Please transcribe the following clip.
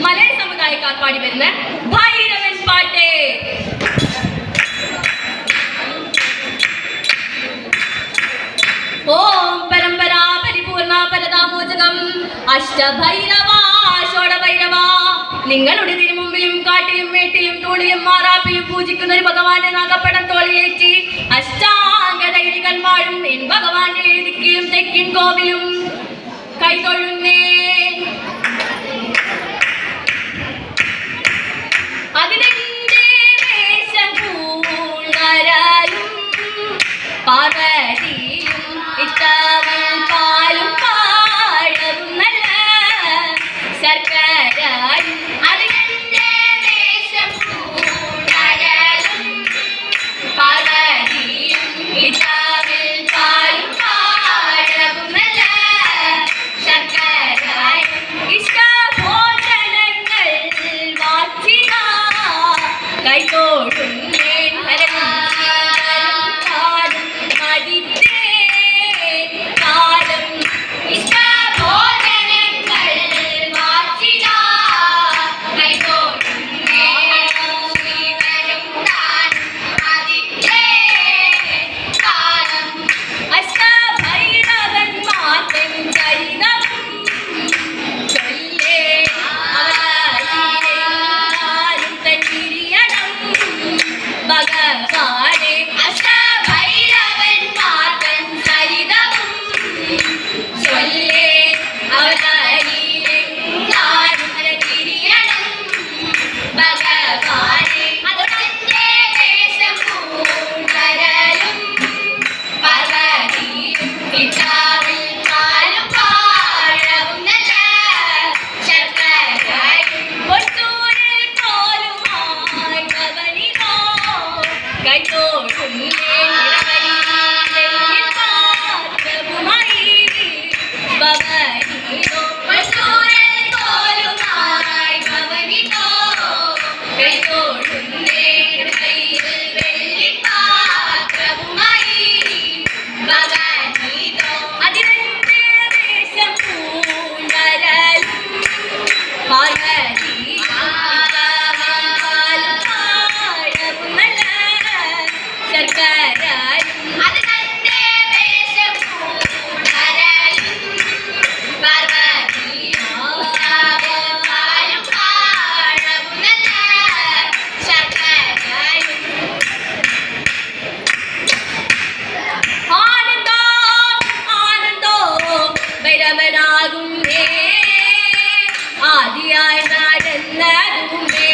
മലയാള സമുദായക്കാർ പാടി വരുന്ന ഭൈരവൻ പാട്ട്. ഓം പരമ്പരാ പരിപൂർണ പരതാമോചകം അഷ്ടഭൈരവ ഷോഡഭൈരവ. നിങ്ങളുടെ തിരുമുമ്പിലും കാട്ടിലും മേട്ടിലും തൂണിലും മാറാപ്പിലും പൂജിക്കുന്ന ഒരു ഭഗവാന്റെ നാഗപ്പടം തോളിലേറ്റി അഷ്ടാംഗധൈര്യകൾ വാഴും എൻ ഭഗവാന്റെ എഴുതിക്കിലും തെക്കിൻ കോവിലും കൈതൊഴുന്നേ. അതിനെന്റെ വേഷം പൂണരായും പാർവതിയും ഇട്ടവൻ പാലും പാഴവും നല്ല ശർക്കരായും. അതിനെന്റെ വേഷം പൂണരായും പാർവതിയും ഇട്ടവൻ പാലും പാഴവും നല്ല ശർക്കരായും. ഇഷ്ടഭോജനങ്ങൾ വാച്ചിന കൈതോടും ആദിയായി നടന്നതുമേ